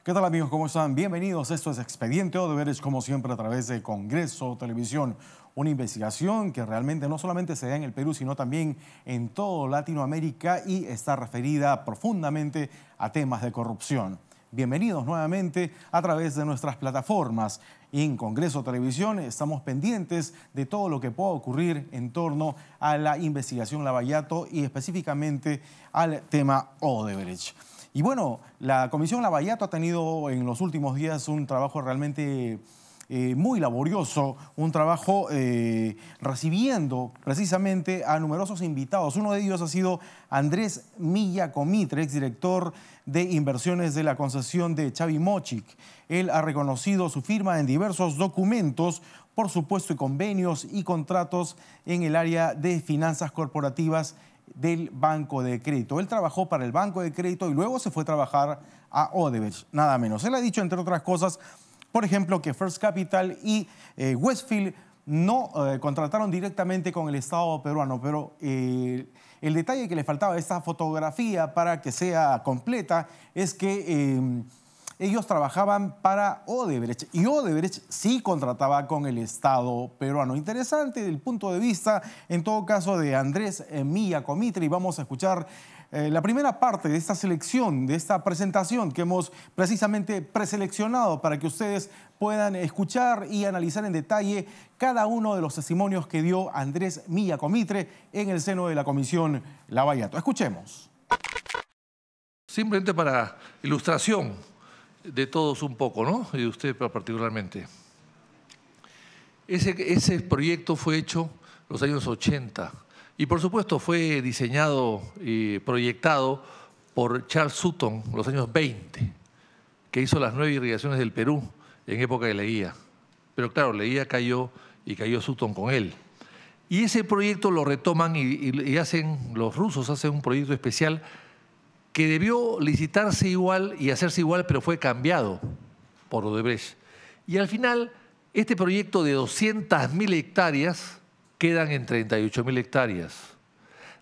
¿Qué tal, amigos? ¿Cómo están? Bienvenidos. Esto es Expediente Odebrecht, como siempre, a través de Congreso Televisión. Una investigación que realmente no solamente se da en el Perú, sino también en toda Latinoamérica y está referida profundamente a temas de corrupción. Bienvenidos nuevamente a través de nuestras plataformas. En Congreso Televisión estamos pendientes de todo lo que pueda ocurrir en torno a la investigación Lavallato y específicamente al tema Odebrecht. Y bueno, la Comisión Lavallato ha tenido en los últimos días un trabajo realmente muy laborioso, un trabajo recibiendo precisamente a numerosos invitados. Uno de ellos ha sido Andrés Milla Comitre, exdirector de inversiones de la concesión de Chavimochic. Él ha reconocido su firma en diversos documentos, por supuesto, y convenios y contratos en el área de finanzas corporativas del Banco de Crédito. Él trabajó para el Banco de Crédito y luego se fue a trabajar a Odebrecht, nada menos. Él ha dicho, entre otras cosas, por ejemplo, que First Capital y Westfield no contrataron directamente con el Estado peruano, pero el detalle que le faltaba a esta fotografía para que sea completa es que ellos trabajaban para Odebrecht y Odebrecht sí contrataba con el Estado peruano. Interesante desde el punto de vista, en todo caso, de Andrés Milla Comitre, y vamos a escuchar la primera parte de esta selección, de esta presentación que hemos precisamente preseleccionado para que ustedes puedan escuchar y analizar en detalle cada uno de los testimonios que dio Andrés Milla Comitre en el seno de la Comisión Lavallato. Escuchemos. Simplemente para ilustración de todos un poco, ¿no? Y de usted particularmente. Ese proyecto fue hecho en los años 80 y por supuesto fue diseñado y proyectado por Charles Sutton en los años 20, que hizo las 9 irrigaciones del Perú en época de Leguía. Pero claro, Leguía cayó y cayó Sutton con él. Y ese proyecto lo retoman y hacen, los rusos hacen un proyecto especial que debió licitarse igual y hacerse igual, pero fue cambiado por Odebrecht. Y al final, este proyecto de 200.000 hectáreas quedan en 38.000 hectáreas.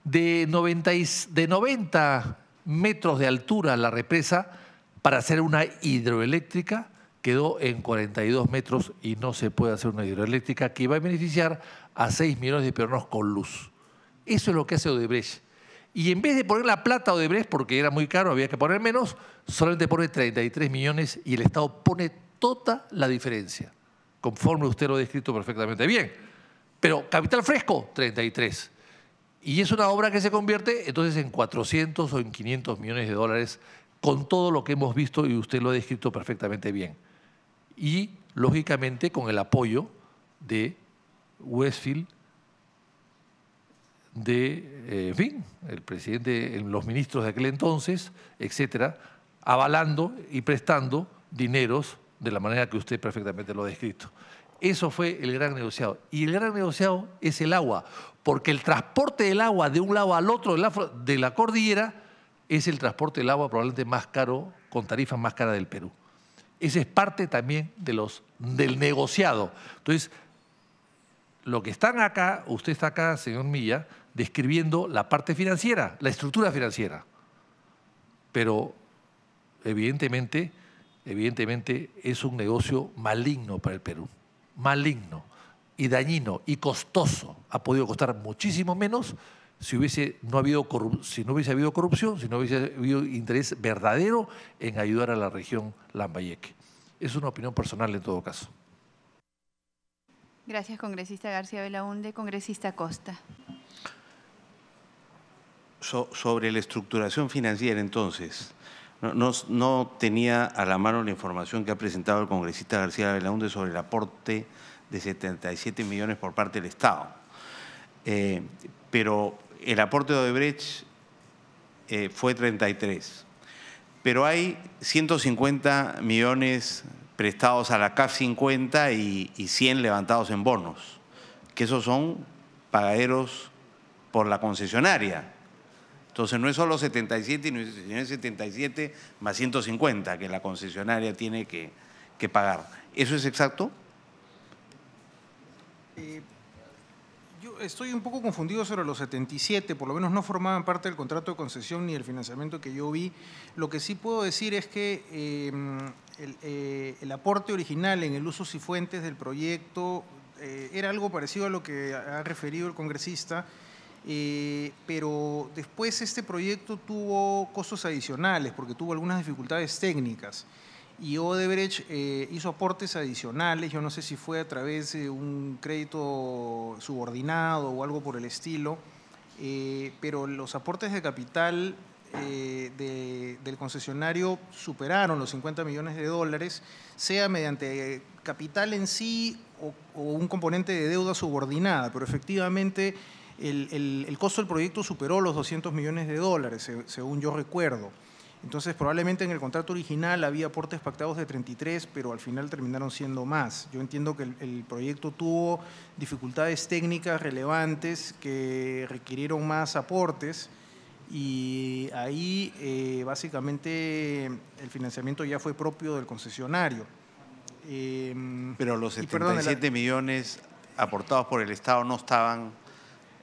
De 90 metros de altura la represa para hacer una hidroeléctrica quedó en 42 metros y no se puede hacer una hidroeléctrica que va a beneficiar a 6 millones de peruanos con luz. Eso es lo que hace Odebrecht. Y en vez de poner la plata a Odebrecht, porque era muy caro, había que poner menos, solamente pone 33 millones y el Estado pone toda la diferencia, conforme usted lo ha descrito perfectamente bien. Pero capital fresco, 33. Y es una obra que se convierte entonces en 400 o en 500 millones de dólares con todo lo que hemos visto y usted lo ha descrito perfectamente bien. Y, lógicamente, con el apoyo de Westfield, en fin, el presidente, los ministros de aquel entonces, etcétera, avalando y prestando dineros de la manera que usted perfectamente lo ha descrito. Eso fue el gran negociado. Y el gran negociado es el agua, porque el transporte del agua de un lado al otro de la cordillera es el transporte del agua probablemente más caro, con tarifas más caras del Perú. Esa es parte también del negociado. Entonces, lo que están acá, usted está acá, señor Milla, describiendo la parte financiera, la estructura financiera. Pero evidentemente es un negocio maligno para el Perú, maligno y dañino y costoso. Ha podido costar muchísimo menos si no hubiese habido corrupción, si no hubiese habido interés verdadero en ayudar a la región Lambayeque. Es una opinión personal en todo caso. Gracias, congresista García Belaúnde. Congresista Costa. Sobre la estructuración financiera, entonces, no tenía a la mano la información que ha presentado el congresista García Belaúnde sobre el aporte de 77 millones por parte del Estado. Pero el aporte de Odebrecht fue 33. Pero hay 150 millones prestados a la CAF 50 y 100 levantados en bonos, que esos son pagaderos por la concesionaria. Entonces no es solo 77, sino es 77 más 150 que la concesionaria tiene que pagar. ¿Eso es exacto? estoy un poco confundido sobre los 77, por lo menos no formaban parte del contrato de concesión ni del financiamiento que yo vi. Lo que sí puedo decir es que el aporte original en el usos y fuentes del proyecto era algo parecido a lo que ha referido el congresista, pero después este proyecto tuvo costos adicionales porque tuvo algunas dificultades técnicas. Y Odebrecht hizo aportes adicionales, yo no sé si fue a través de un crédito subordinado o algo por el estilo, pero los aportes de capital del concesionario superaron los 50 millones de dólares, sea mediante capital en sí o un componente de deuda subordinada, pero efectivamente el costo del proyecto superó los 200 millones de dólares, según yo recuerdo. Entonces, probablemente en el contrato original había aportes pactados de 33, pero al final terminaron siendo más. Yo entiendo que el proyecto tuvo dificultades técnicas relevantes que requirieron más aportes y ahí básicamente el financiamiento ya fue propio del concesionario. Pero los 77 millones aportados por el Estado no estaban...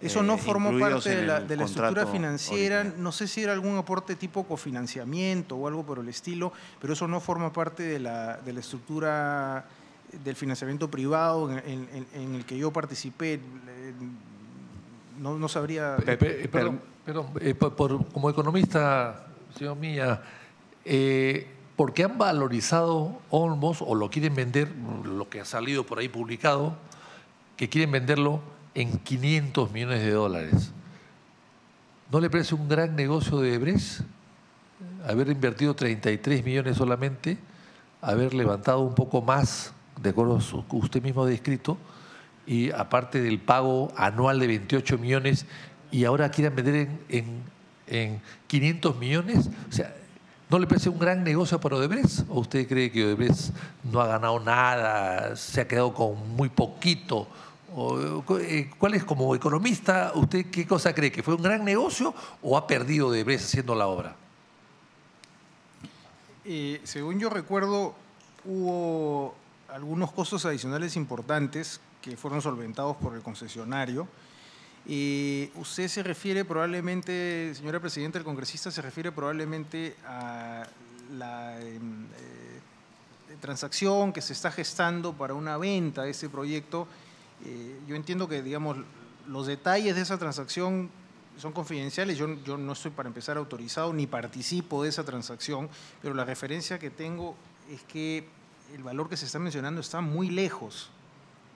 Eso no formó parte de la estructura contrato financiera, original. no sé si era algún aporte tipo cofinanciamiento o algo por el estilo, pero eso no forma parte de la estructura del financiamiento privado en el que yo participé. No sabría... Perdón, como economista, señor Milla, porque han valorizado Olmos o lo quieren vender, lo que ha salido por ahí publicado, que quieren venderlo en 500 millones de dólares. ¿No le parece un gran negocio de Odebrecht haber invertido 33 millones solamente, haber levantado un poco más, de acuerdo a lo que usted mismo ha descrito, y aparte del pago anual de 28 millones, y ahora quieran vender en 500 millones? O sea, ¿no le parece un gran negocio para Odebrecht? ¿O usted cree que Odebrecht no ha ganado nada, se ha quedado con muy poquito? ¿Cuál es, como economista, usted qué cosa cree? ¿Que fue un gran negocio o ha perdido Odebrecht haciendo la obra? Según yo recuerdo, hubo algunos costos adicionales importantes que fueron solventados por el concesionario. Usted se refiere probablemente, señora presidenta, el congresista se refiere probablemente a la transacción que se está gestando para una venta de ese proyecto. Yo entiendo que, digamos, los detalles de esa transacción son confidenciales. Yo no estoy, para empezar, autorizado ni participo de esa transacción, pero la referencia que tengo es que el valor que se está mencionando está muy lejos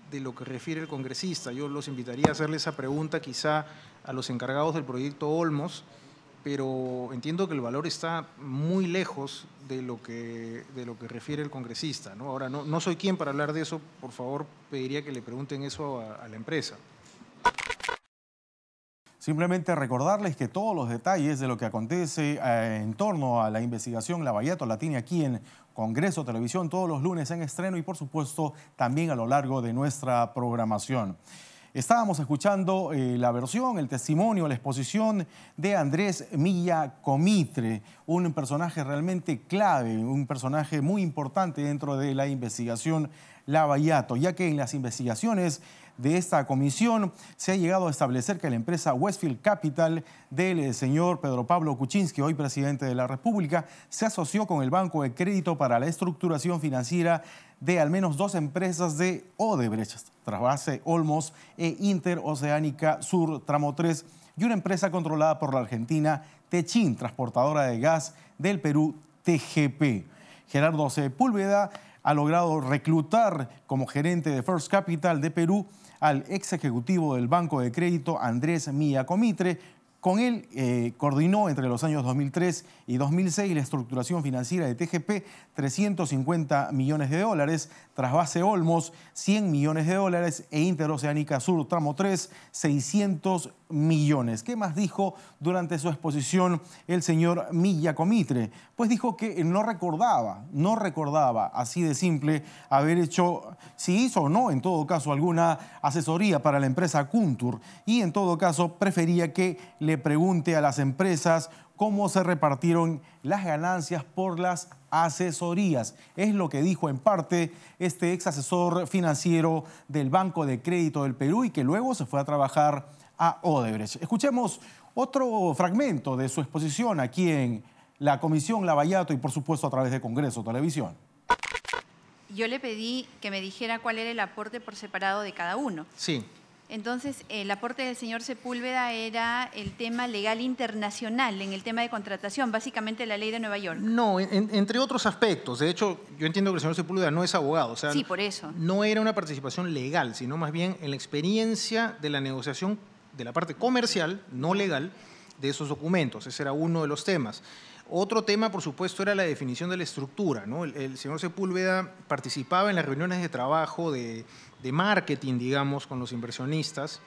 de lo que refiere el congresista. Yo los invitaría a hacerle esa pregunta quizá a los encargados del proyecto Olmos, pero entiendo que el valor está muy lejos de lo que refiere el congresista, ¿no? Ahora, no soy quien para hablar de eso, por favor, pediría que le pregunten eso a la empresa. Simplemente recordarles que todos los detalles de lo que acontece en torno a la investigación Lavallato la tiene aquí en Congreso Televisión todos los lunes en estreno y, por supuesto, también a lo largo de nuestra programación. Estábamos escuchando la versión, el testimonio, la exposición de Andrés Milla Comitre, un personaje realmente clave, un personaje muy importante dentro de la investigación Lavallato, ya que en las investigaciones de esta comisión se ha llegado a establecer que la empresa Westfield Capital del señor Pedro Pablo Kuczynski, hoy presidente de la República, se asoció con el Banco de Crédito para la estructuración financiera de al menos 2 empresas de Odebrecht, Trasvase Olmos e Interoceánica Sur Tramo 3, y una empresa controlada por la argentina Techin, transportadora de gas del Perú, TGP. Gerardo Sepúlveda ha logrado reclutar como gerente de First Capital de Perú al ex ejecutivo del Banco de Crédito, Andrés Milla Comitre. Con él coordinó entre los años 2003 y 2006 la estructuración financiera de TGP, 350 millones de dólares, Trasvase Olmos, 100 millones de dólares e Interoceánica Sur Tramo 3, 600 millones. ¿Qué más dijo durante su exposición el señor Milla Comitre? Pues dijo que no recordaba, así de simple, haber hecho, si hizo o no, en todo caso, alguna asesoría para la empresa Kuntur, y en todo caso prefería que le pregunte a las empresas cómo se repartieron las ganancias por las asesorías. Es lo que dijo en parte este ex asesor financiero del Banco de Crédito del Perú y que luego se fue a trabajar a Odebrecht. Escuchemos otro fragmento de su exposición aquí en la Comisión Lavallato y por supuesto a través de Congreso Televisión. Yo le pedí que me dijera cuál era el aporte por separado de cada uno. Sí. Entonces, el aporte del señor Sepúlveda era el tema legal internacional, en el tema de contratación, básicamente la ley de Nueva York. No, entre otros aspectos. De hecho, yo entiendo que el señor Sepúlveda no es abogado. O sea, Sí, por eso. no era una participación legal, sino más bien en la experiencia de la negociación de la parte comercial, no legal, de esos documentos. Ese era uno de los temas. Otro tema, por supuesto, era la definición de la estructura, ¿no? El señor Sepúlveda participaba en las reuniones de trabajo de marketing, digamos, con los inversionistas,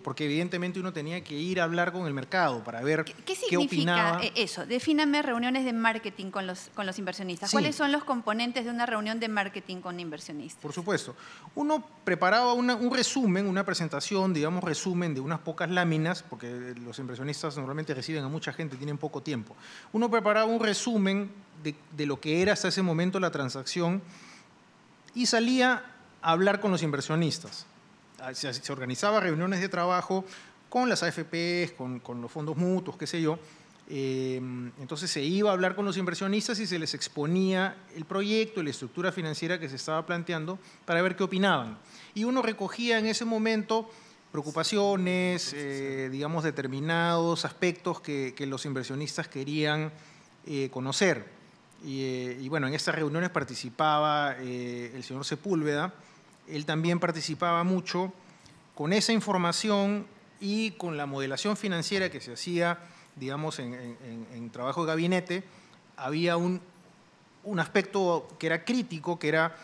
porque evidentemente uno tenía que ir a hablar con el mercado para ver ¿Qué qué significa opinaba. eso? Defíname reuniones de marketing con los inversionistas. Sí. ¿Cuáles son los componentes de una reunión de marketing con inversionistas? Por supuesto. Uno preparaba un resumen, una presentación, digamos, resumen de unas pocas láminas, porque los inversionistas normalmente reciben a mucha gente, tienen poco tiempo. Uno preparaba un resumen de lo que era hasta ese momento la transacción y salía a hablar con los inversionistas. Se organizaba reuniones de trabajo con las AFPs, con los fondos mutuos, qué sé yo. Entonces se iba a hablar con los inversionistas y se les exponía el proyecto y la estructura financiera que se estaba planteando para ver qué opinaban. Y uno recogía en ese momento preocupaciones, digamos, determinados aspectos que los inversionistas querían conocer. Y bueno, en estas reuniones participaba el señor Sepúlveda. Él también participaba mucho con esa información y con la modelación financiera que se hacía, digamos, en trabajo de gabinete. Había un aspecto que era crítico, que era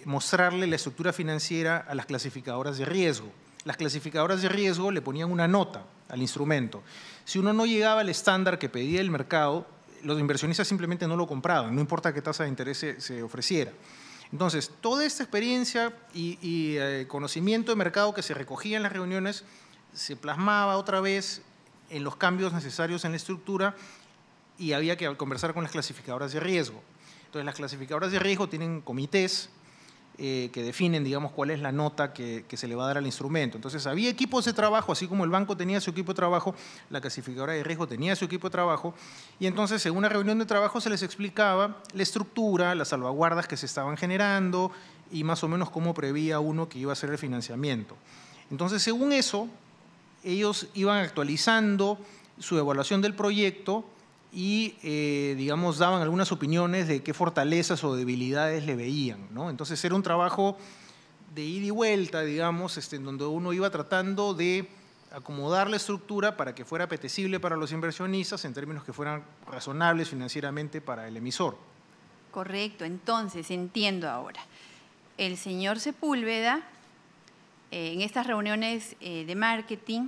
mostrarle la estructura financiera a las clasificadoras de riesgo. Las clasificadoras de riesgo le ponían una nota al instrumento. Si uno no llegaba al estándar que pedía el mercado, los inversionistas simplemente no lo compraban, no importa qué tasa de interés se ofreciera. Entonces, toda esta experiencia y conocimiento de mercado que se recogía en las reuniones se plasmaba otra vez en los cambios necesarios en la estructura y había que conversar con las clasificadoras de riesgo. Entonces, las clasificadoras de riesgo tienen comités que definen, digamos, cuál es la nota que se le va a dar al instrumento. Entonces, había equipos de trabajo, así como el banco tenía su equipo de trabajo, la clasificadora de riesgo tenía su equipo de trabajo, y entonces, en una reunión de trabajo se les explicaba la estructura, las salvaguardas que se estaban generando y más o menos cómo prevía uno que iba a ser el financiamiento. Entonces, según eso, ellos iban actualizando su evaluación del proyecto y, digamos, daban algunas opiniones de qué fortalezas o debilidades le veían, ¿no? Entonces era un trabajo de ida y vuelta, digamos, en donde uno iba tratando de acomodar la estructura para que fuera apetecible para los inversionistas en términos que fueran razonables financieramente para el emisor. Correcto, entonces entiendo ahora. El señor Sepúlveda, en estas reuniones de marketing,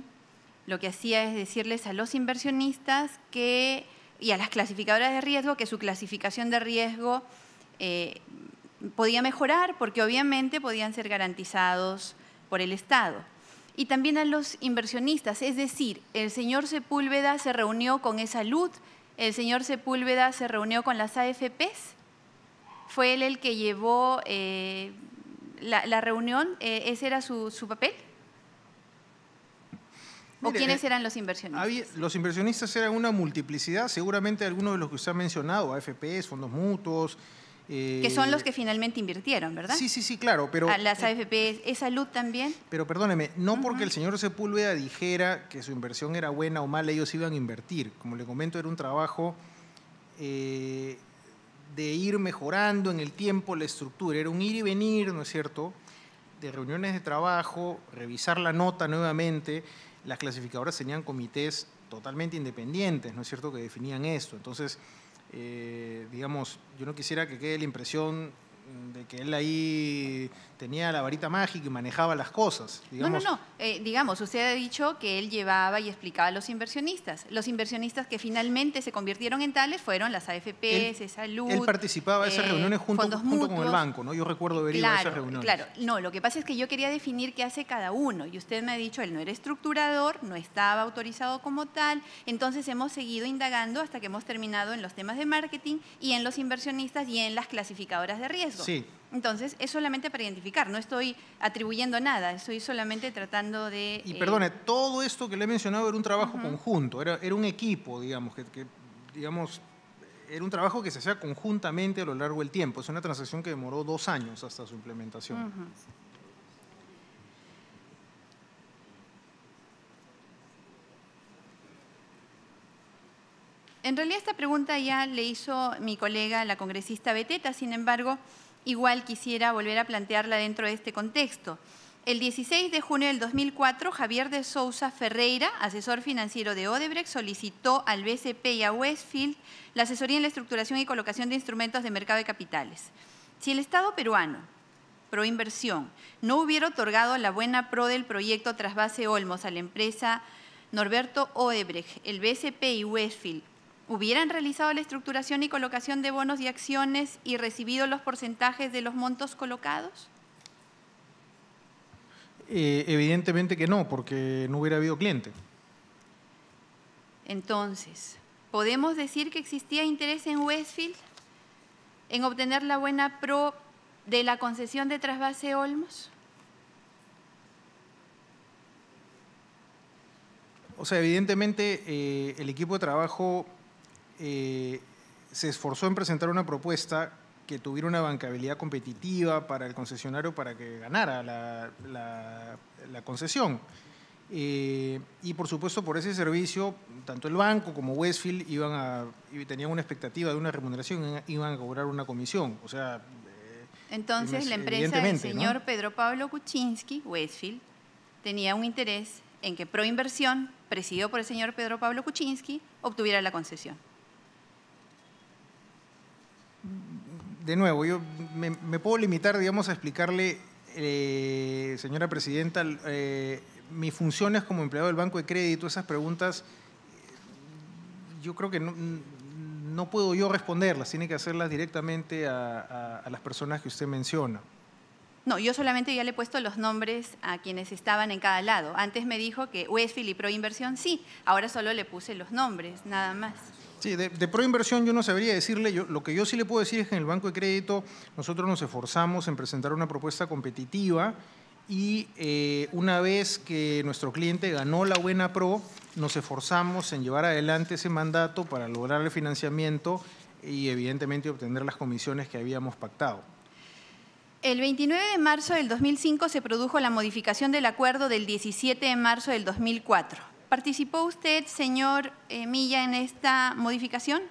lo que hacía es decirles a los inversionistas y a las clasificadoras de riesgo que su clasificación de riesgo podía mejorar porque obviamente podían ser garantizados por el Estado. Y también a los inversionistas, es decir, el señor Sepúlveda se reunió con E-Salud, el señor Sepúlveda se reunió con las AFPs, fue él el que llevó la reunión, ¿ese era su papel? ¿O Mire, quiénes eran los inversionistas? Los inversionistas eran una multiplicidad, seguramente algunos de los que usted ha mencionado, AFPs, fondos mutuos. Que son los que finalmente invirtieron, ¿verdad? Sí, claro. Pero, a las AFPs, ¿E-Salud también? Pero perdóneme, no porque el señor Sepúlveda dijera que su inversión era buena o mala, ellos iban a invertir. Como le comento, era un trabajo de ir mejorando en el tiempo la estructura. Era un ir y venir, ¿no es cierto?, de reuniones de trabajo, revisar la nota nuevamente. Las clasificadoras tenían comités totalmente independientes, ¿no es cierto?, que definían esto. Entonces, digamos, yo no quisiera que quede la impresión que él ahí tenía la varita mágica y manejaba las cosas. Digamos. No. Digamos, usted ha dicho que él llevaba y explicaba a los inversionistas. Los inversionistas que finalmente se convirtieron en tales fueron las AFPs, Salud. Él participaba de esas reuniones junto con el banco, ¿no? Yo recuerdo haber ido a esas reuniones. Claro, no, lo que pasa es que yo quería definir qué hace cada uno. Y usted me ha dicho, él no era estructurador, no estaba autorizado como tal. Entonces hemos seguido indagando hasta que hemos terminado en los temas de marketing y en los inversionistas y en las clasificadoras de riesgo. Sí. Entonces, es solamente para identificar, no estoy atribuyendo nada, estoy solamente tratando de... Y perdone, todo esto que le he mencionado era un trabajo conjunto, era un equipo, digamos, digamos, era un trabajo que se hacía conjuntamente a lo largo del tiempo. Es una transacción que demoró 2 años hasta su implementación. En realidad esta pregunta ya le hizo mi colega, la congresista Beteta, sin embargo, igual quisiera volver a plantearla dentro de este contexto. El 16 de junio del 2004, Javier de Sousa Ferreira, asesor financiero de Odebrecht, solicitó al BCP y a Westfield la asesoría en la estructuración y colocación de instrumentos de mercado de capitales. Si el Estado peruano, Proinversión, no hubiera otorgado la buena pro del proyecto Trasvase Olmos a la empresa Norberto Odebrecht, el BCP y Westfield, ¿hubieran realizado la estructuración y colocación de bonos y acciones y recibido los porcentajes de los montos colocados? Evidentemente que no, porque no hubiera habido cliente. Entonces, ¿podemos decir que existía interés en Westfield en obtener la buena pro de la concesión de Trasvase Olmos? O sea, evidentemente el equipo de trabajo se esforzó en presentar una propuesta que tuviera una bancabilidad competitiva para el concesionario para que ganara la concesión. Y por supuesto por ese servicio, tanto el banco como Westfield tenían una expectativa de una remuneración, iban a cobrar una comisión. O sea, entonces la empresa del señor Pedro Pablo Kuczynski, Westfield, tenía un interés en que Proinversión, presidido por el señor Pedro Pablo Kuczynski, obtuviera la concesión. De nuevo, yo me puedo limitar, digamos, a explicarle, señora presidenta, mis funciones como empleado del Banco de Crédito, esas preguntas, yo creo que no puedo yo responderlas, tiene que hacerlas directamente a las personas que usted menciona. No, yo solamente ya le he puesto los nombres a quienes estaban en cada lado. Antes me dijo que Westfield y Proinversión sí, ahora solo le puse los nombres, nada más. Sí, de Proinversión yo no sabría decirle, lo que yo sí le puedo decir es que en el Banco de Crédito nosotros nos esforzamos en presentar una propuesta competitiva y una vez que nuestro cliente ganó la buena pro, nos esforzamos en llevar adelante ese mandato para lograr el financiamiento y evidentemente obtener las comisiones que habíamos pactado. El 29 de marzo del 2005 se produjo la modificación del acuerdo del 17 de marzo del 2004. ¿Participó usted, señor Milla, en esta modificación?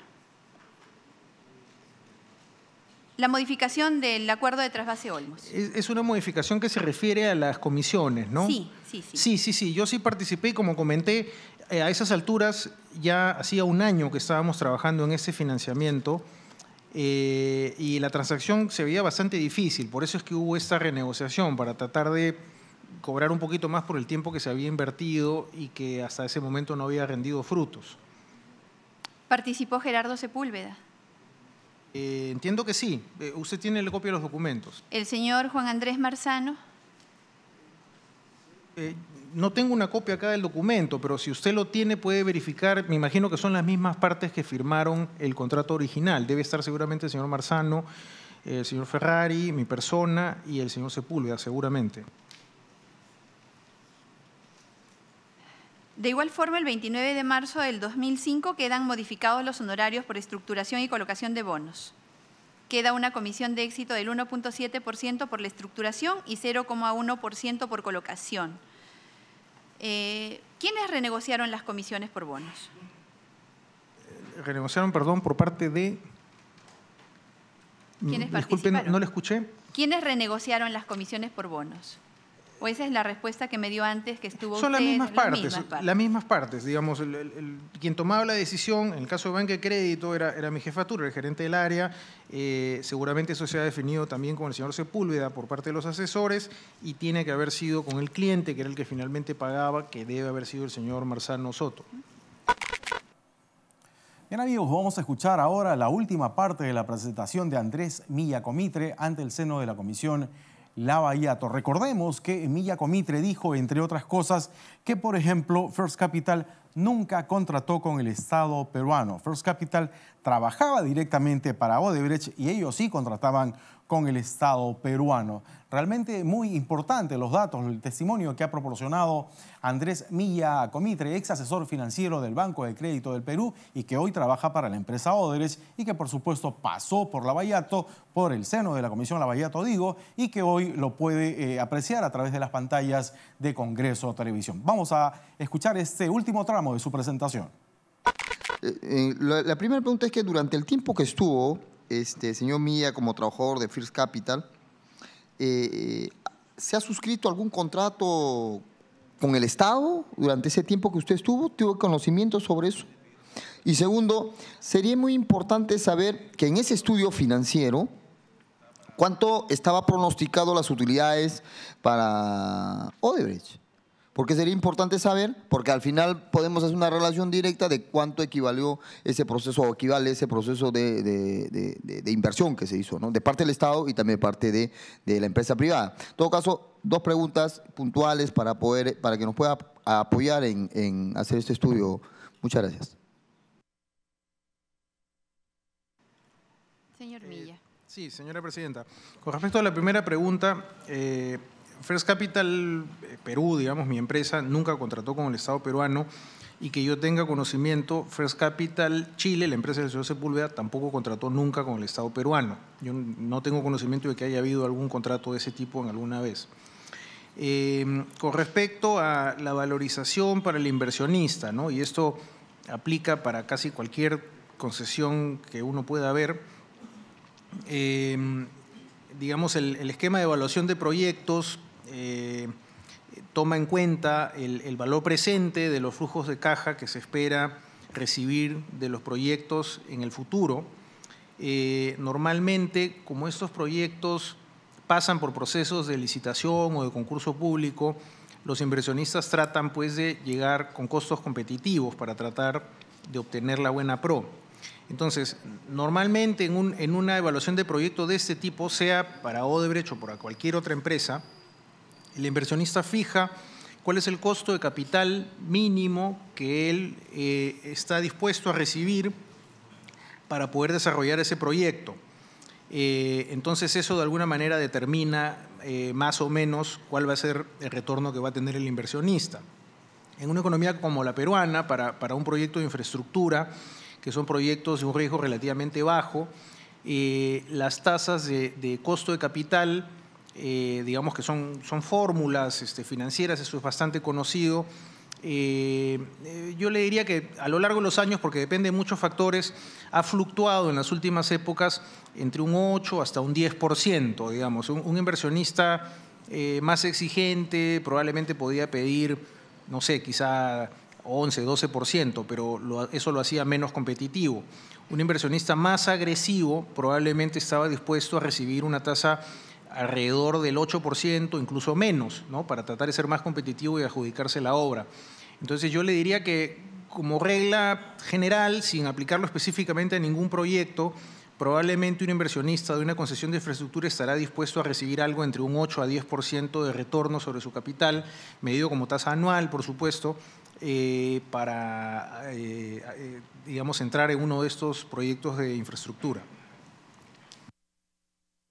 La modificación del acuerdo de Trasvase Olmos. Es una modificación que se refiere a las comisiones, ¿no? Sí. Sí. Yo sí participé y como comenté, a esas alturas ya hacía 1 año que estábamos trabajando en ese financiamiento y la transacción se veía bastante difícil. Por eso es que hubo esta renegociación para tratar de cobrar un poquito más por el tiempo que se había invertido y que hasta ese momento no había rendido frutos. ¿Participó Gerardo Sepúlveda? Entiendo que sí. Usted tiene la copia de los documentos. ¿El señor Juan Andrés Marzano? No tengo una copia acá del documento, pero si usted lo tiene puede verificar. Me imagino que son las mismas partes que firmaron el contrato original. Debe estar seguramente el señor Marzano, el señor Ferrari, mi persona y el señor Sepúlveda, seguramente. De igual forma, el 29 de marzo del 2005 quedan modificados los honorarios por estructuración y colocación de bonos. Queda una comisión de éxito del 1.7% por la estructuración y 0,1% por colocación. ¿Quiénes renegociaron las comisiones por bonos? Renegociaron, perdón, por parte de... ¿Quiénes participaron? Disculpen, no le escuché. ¿Quiénes renegociaron las comisiones por bonos? ¿O esa es la respuesta que me dio antes que estuvo Son usted? las mismas partes, digamos, quien tomaba la decisión, en el caso de Banca de Crédito, era mi jefatura, el gerente del área, seguramente eso se ha definido también con el señor Sepúlveda por parte de los asesores y tiene que haber sido con el cliente, que era el que finalmente pagaba, que debe haber sido el señor Marzano Soto. Bien, amigos, vamos a escuchar ahora la última parte de la presentación de Andrés Milla Comitre ante el seno de la Comisión Lavallato. Recordemos que Milla Comitre dijo, entre otras cosas, que, por ejemplo, First Capital nunca contrató con el Estado peruano. First Capital trabajaba directamente para Odebrecht y ellos sí contrataban con el Estado peruano. Realmente muy importante los datos, el testimonio que ha proporcionado Andrés Milla Comitre, ex asesor financiero del Banco de Crédito del Perú y que hoy trabaja para la empresa Odebrecht y que por supuesto pasó por Lavallato, por el seno de la Comisión Lavallato digo, y que hoy lo puede apreciar a través de las pantallas de Congreso Televisión. Vamos a escuchar este último tramo de su presentación. La primera pregunta es que durante el tiempo que estuvo señor Milla como trabajador de First Capital, ¿se ha suscrito algún contrato con el Estado durante ese tiempo que usted estuvo? ¿Tuvo conocimiento sobre eso? Y segundo, sería muy importante saber que en ese estudio financiero, ¿cuánto estaba pronosticado las utilidades para Odebrecht? Porque sería importante saber, porque al final podemos hacer una relación directa de cuánto equivalió ese proceso, o equivale ese proceso de inversión que se hizo, ¿no? De parte del Estado y también de parte de la empresa privada. En todo caso, dos preguntas puntuales para que nos pueda apoyar en hacer este estudio. Muchas gracias. Señor Milla. Sí, señora presidenta. Con respecto a la primera pregunta, First Capital Perú, digamos, mi empresa, nunca contrató con el Estado peruano y que yo tenga conocimiento, First Capital Chile, la empresa del señor Sepúlveda, tampoco contrató nunca con el Estado peruano. Yo no tengo conocimiento de que haya habido algún contrato de ese tipo en alguna vez. Con respecto a la valorización para el inversionista, ¿no? Y esto aplica para casi cualquier concesión que uno pueda ver, digamos, el esquema de evaluación de proyectos toma en cuenta el valor presente de los flujos de caja que se espera recibir de los proyectos en el futuro. Normalmente, como estos proyectos pasan por procesos de licitación o de concurso público, los inversionistas tratan pues de llegar con costos competitivos para tratar de obtener la buena pro. Entonces, normalmente en una evaluación de proyecto de este tipo, sea para Odebrecht o para cualquier otra empresa, el inversionista fija cuál es el costo de capital mínimo que él está dispuesto a recibir para poder desarrollar ese proyecto. Entonces, eso de alguna manera determina más o menos cuál va a ser el retorno que va a tener el inversionista. En una economía como la peruana, para un proyecto de infraestructura, que son proyectos de un riesgo relativamente bajo, las tasas de costo de capital, digamos que son fórmulas financieras, eso es bastante conocido. Yo le diría que a lo largo de los años, porque depende de muchos factores, ha fluctuado en las últimas épocas entre un 8 hasta un 10%, digamos. Un inversionista más exigente probablemente podía pedir, no sé, quizá 11, 12%, pero eso lo hacía menos competitivo. Un inversionista más agresivo probablemente estaba dispuesto a recibir una tasa alrededor del 8%, incluso menos, ¿no? Para tratar de ser más competitivo y adjudicarse la obra. Entonces yo le diría que como regla general, sin aplicarlo específicamente a ningún proyecto, probablemente un inversionista de una concesión de infraestructura estará dispuesto a recibir algo entre un 8 a 10% de retorno sobre su capital, medido como tasa anual, por supuesto, para, digamos, entrar en uno de estos proyectos de infraestructura.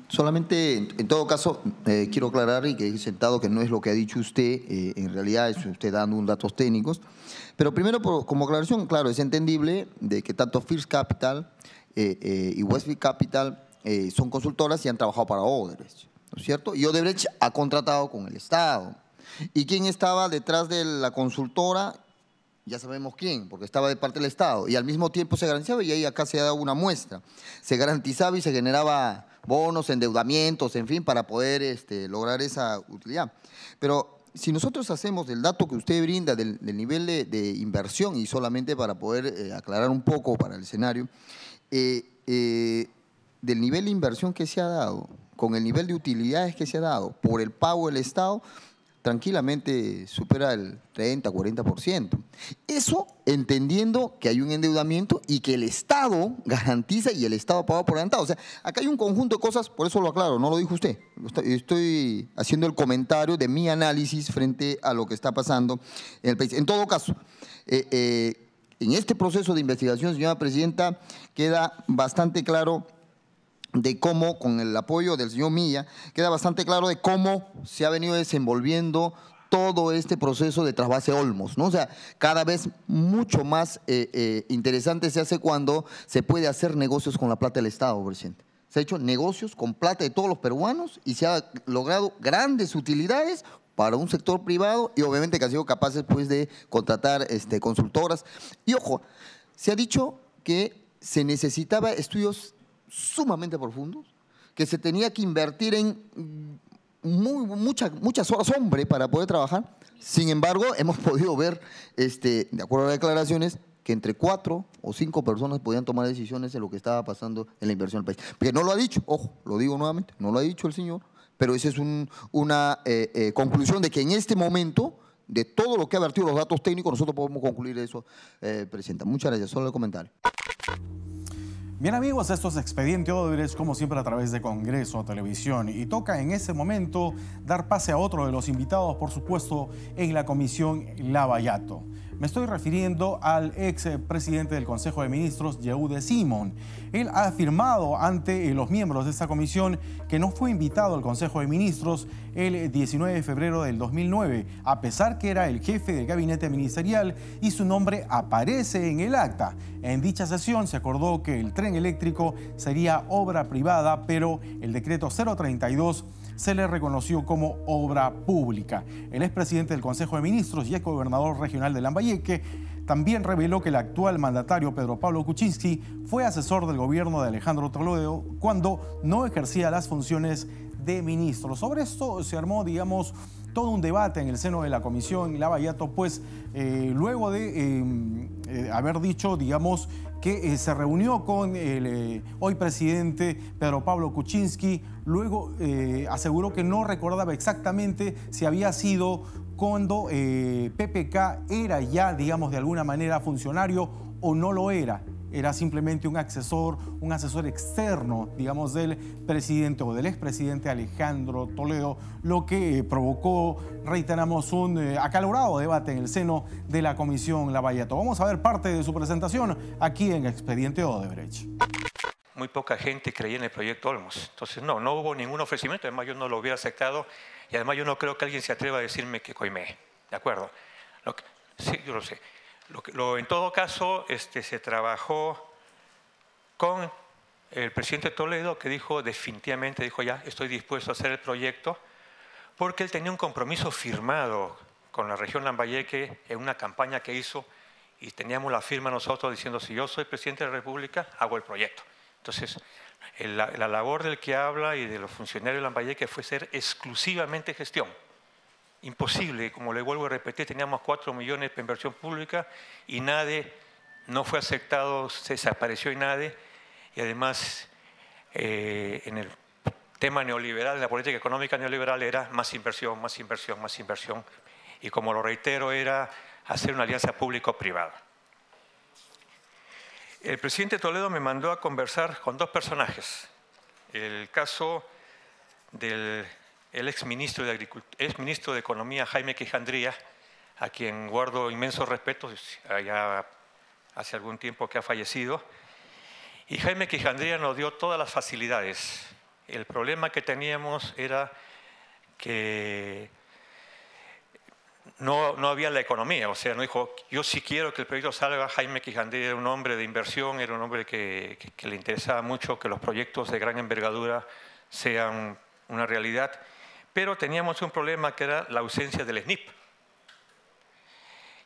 Solamente, en todo caso, quiero aclarar y que he sentado que no es lo que ha dicho usted, en realidad es usted dando unos datos técnicos. Pero primero, como aclaración, claro, es entendible de que tanto First Capital y Westfield Capital son consultoras y han trabajado para Odebrecht, ¿no es cierto? Y Odebrecht ha contratado con el Estado. ¿Y quién estaba detrás de la consultora? ya sabemos quién, porque estaba de parte del Estado, y al mismo tiempo se garantizaba, y ahí acá se ha dado una muestra, se garantizaba y se generaba bonos, endeudamientos, en fin, para poder lograr esa utilidad. Pero si nosotros hacemos el dato que usted brinda del nivel de inversión, y solamente para poder aclarar un poco para el escenario, del nivel de inversión que se ha dado, con el nivel de utilidades que se ha dado por el pago del Estado, tranquilamente supera el 30, 40%. Eso entendiendo que hay un endeudamiento y que el Estado garantiza y el Estado paga por adelantado. O sea, acá hay un conjunto de cosas, por eso lo aclaro, no lo dijo usted. Estoy haciendo el comentario de mi análisis frente a lo que está pasando en el país. En todo caso, en este proceso de investigación, señora Presidenta, queda bastante claro de cómo, con el apoyo del señor Milla, queda bastante claro de cómo se ha venido desenvolviendo todo este proceso de trasvase Olmos, ¿no? O sea, cada vez mucho más interesante se hace cuando se puede hacer negocios con la plata del Estado, presidente. Se ha hecho negocios con plata de todos los peruanos y se ha logrado grandes utilidades para un sector privado y obviamente que han sido capaces pues, de contratar consultoras. Y ojo, se ha dicho que se necesitaba estudios sumamente profundos, que se tenía que invertir en muchas horas hombre para poder trabajar. Sin embargo, hemos podido ver, de acuerdo a las declaraciones, que entre 4 o 5 personas podían tomar decisiones de lo que estaba pasando en la inversión del país. Porque no lo ha dicho, ojo, lo digo nuevamente, no lo ha dicho el señor, pero esa es una conclusión de que en este momento, de todo lo que ha vertido los datos técnicos, nosotros podemos concluir eso, Presidenta. Muchas gracias, solo el comentario. Bien amigos, esto es Expediente Odebrecht, como siempre a través de Congreso Televisión, y toca en ese momento dar pase a otro de los invitados, por supuesto, en la Comisión Lavallato. Me estoy refiriendo al ex presidente del Consejo de Ministros, Yehude Simón. Él ha afirmado ante los miembros de esta comisión que no fue invitado al Consejo de Ministros el 19 de febrero del 2009, a pesar que era el jefe del gabinete ministerial y su nombre aparece en el acta. En dicha sesión se acordó que el tren eléctrico sería obra privada, pero el decreto 032 se le reconoció como obra pública. El expresidente del Consejo de Ministros y exgobernador regional de Lambayeque también reveló que el actual mandatario Pedro Pablo Kuczynski fue asesor del gobierno de Alejandro Toledo cuando no ejercía las funciones de ministro. Sobre esto se armó, digamos, todo un debate en el seno de la Comisión Lavallato, pues luego de haber dicho, digamos, que se reunió con el hoy presidente Pedro Pablo Kuczynski, luego aseguró que no recordaba exactamente si había sido cuando PPK era ya, digamos, de alguna manera funcionario o no lo era. Era simplemente un asesor externo, digamos, del presidente o del expresidente Alejandro Toledo, lo que provocó, reiteramos, un acalorado debate en el seno de la Comisión Lavallato. Vamos a ver parte de su presentación aquí en Expediente Odebrecht. Muy poca gente creía en el proyecto Olmos. Entonces, no hubo ningún ofrecimiento, además yo no lo hubiera aceptado y además yo no creo que alguien se atreva a decirme que coimé. ¿De acuerdo? Sí, yo lo sé. En todo caso, se trabajó con el presidente Toledo, que definitivamente dijo ya, estoy dispuesto a hacer el proyecto, porque él tenía un compromiso firmado con la región Lambayeque en una campaña que hizo y teníamos la firma nosotros diciendo, si yo soy presidente de la República, hago el proyecto. Entonces, la labor del que habla y de los funcionarios de Lambayeque fue ser exclusivamente gestión. Imposible, como le vuelvo a repetir, teníamos 4 millones de inversión pública y nadie no fue aceptado, se desapareció y nadie. Y además, en el tema neoliberal, en la política económica neoliberal era más inversión, más inversión, más inversión. Y como lo reitero, era hacer una alianza público-privada. El presidente Toledo me mandó a conversar con 2 personajes. El caso del exministro de Economía, Jaime Quijandría, a quien guardo inmenso respeto, ya hace algún tiempo que ha fallecido. Y Jaime Quijandría nos dio todas las facilidades. El problema que teníamos era que no había la economía, o sea, no dijo, yo sí quiero que el proyecto salga. Jaime Quijandría era un hombre de inversión, era un hombre que le interesaba mucho que los proyectos de gran envergadura sean una realidad, pero teníamos un problema que era la ausencia del SNIP.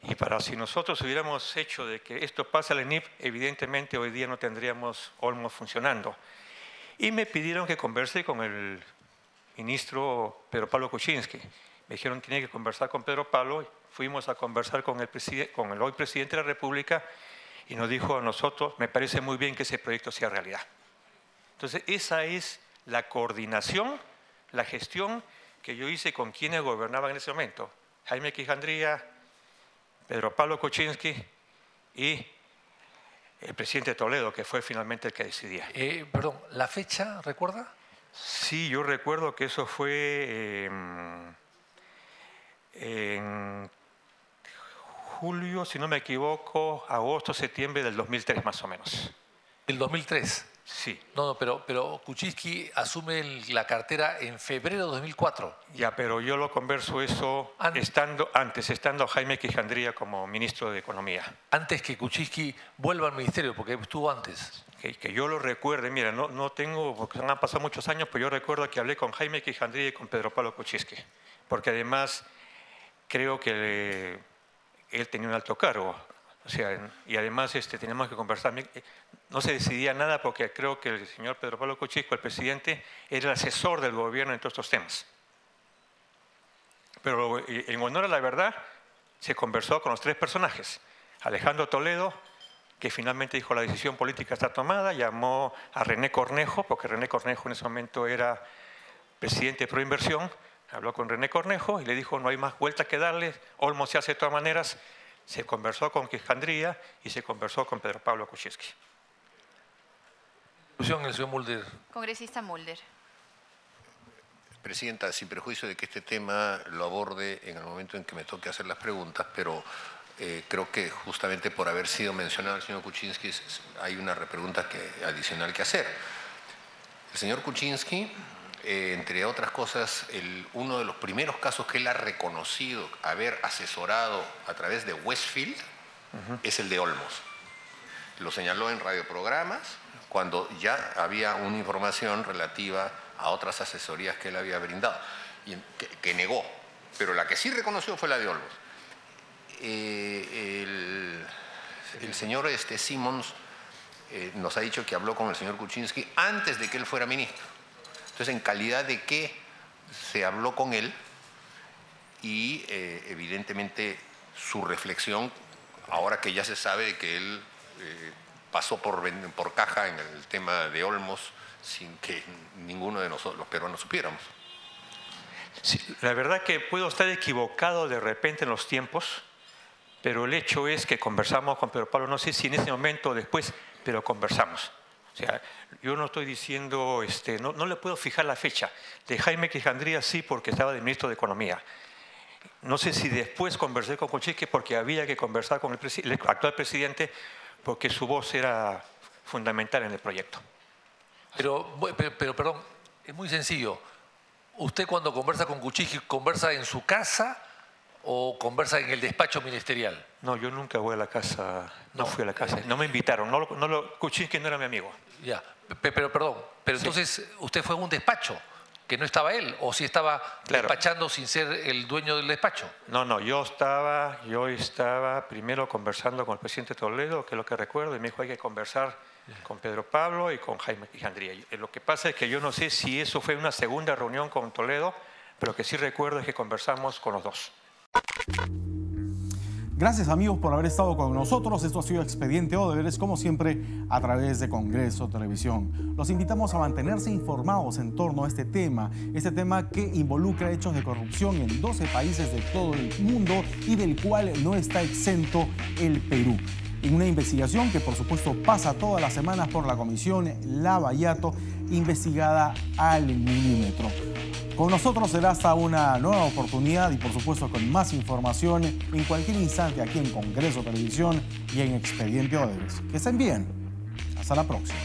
Y para si nosotros hubiéramos hecho de que esto pase al ENIP, evidentemente hoy día no tendríamos Olmos funcionando. Y me pidieron que converse con el ministro Pedro Pablo Kuczynski. Me dijeron que tenía que conversar con Pedro Pablo. Fuimos a conversar con el hoy presidente de la República y nos dijo a nosotros, me parece muy bien que ese proyecto sea realidad. Entonces, esa es la coordinación, la gestión que yo hice con quienes gobernaban en ese momento. Jaime Quijandría, Pedro Pablo Kuczynski y el presidente Toledo, que fue finalmente el que decidía. Perdón, ¿la fecha recuerda? Sí, yo recuerdo que eso fue en julio, si no me equivoco, agosto, septiembre del 2003 más o menos. ¿El 2003? Sí. No, pero Kuczynski asume la cartera en febrero de 2004. Ya, pero yo lo converso eso estando Jaime Quijandría como ministro de Economía. Antes que Kuczynski vuelva al ministerio, porque estuvo antes. Que yo lo recuerde, mira, no tengo, porque han pasado muchos años, pero yo recuerdo que hablé con Jaime Quijandría y con Pedro Pablo Kuczynski, porque además creo que él tenía un alto cargo. O sea, y además teníamos que conversar. No se decidía nada porque creo que el señor Pedro Pablo Kuczynski, el presidente, era el asesor del gobierno en todos estos temas. Pero en honor a la verdad, se conversó con los tres personajes. Alejandro Toledo, que finalmente dijo la decisión política está tomada, llamó a René Cornejo, porque René Cornejo en ese momento era presidente de Proinversión, habló con René Cornejo y le dijo no hay más vuelta que darle, Olmos se hace de todas maneras. Se conversó con Quijandría y se conversó con Pedro Pablo Kuczynski. Conclusión, el señor Mulder. Congresista Mulder. Presidenta, sin perjuicio de que este tema lo aborde en el momento en que me toque hacer las preguntas, pero creo que justamente por haber sido mencionado el señor Kuczynski hay una pregunta adicional que hacer. El señor Kuczynski, entre otras cosas, uno de los primeros casos que él ha reconocido haber asesorado a través de Westfield es el de Olmos. Lo señaló en radioprogramas cuando ya había una información relativa a otras asesorías que él había brindado, y que negó, pero la que sí reconoció fue la de Olmos. El señor Simmons nos ha dicho que habló con el señor Kuczynski antes de que él fuera ministro. Entonces, ¿en calidad de qué se habló con él? Y evidentemente su reflexión, ahora que ya se sabe que él pasó por caja en el tema de Olmos sin que ninguno de nosotros, los peruanos, supiéramos. Sí, la verdad que puedo estar equivocado de repente en los tiempos, pero el hecho es que conversamos con Pedro Pablo, no sé si en ese momento o después, pero conversamos. O sea, yo no estoy diciendo, no le puedo fijar la fecha. De Jaime Quijandría sí, porque estaba de ministro de Economía. No sé si después conversé con Kuczynski porque había que conversar con el actual presidente porque su voz era fundamental en el proyecto. Pero perdón, es muy sencillo. ¿Usted cuando conversa con Kuczynski, conversa en su casa o conversa en el despacho ministerial? No, yo nunca voy a la casa, no fui a la casa, no me invitaron, Kuczynski no era mi amigo. Ya, pero perdón, pero sí. Entonces usted fue a un despacho, que no estaba él, o si estaba despachando sin ser el dueño del despacho. No, yo estaba primero conversando con el presidente Toledo, que es lo que recuerdo, y me dijo hay que conversar con Pedro Pablo y con Jaime Quijandría. Lo que pasa es que yo no sé si eso fue una segunda reunión con Toledo, pero lo que sí recuerdo es que conversamos con los dos. Gracias amigos por haber estado con nosotros. Esto ha sido Expediente O Deberes, como siempre, a través de Congreso Televisión. Los invitamos a mantenerse informados en torno a este tema que involucra hechos de corrupción en 12 países de todo el mundo y del cual no está exento el Perú. En una investigación que por supuesto pasa todas las semanas por la Comisión Lavallato, investigada al milímetro. Con nosotros será hasta una nueva oportunidad y por supuesto con más información en cualquier instante aquí en Congreso Televisión y en Expediente O Deberes. Que estén bien. Hasta la próxima.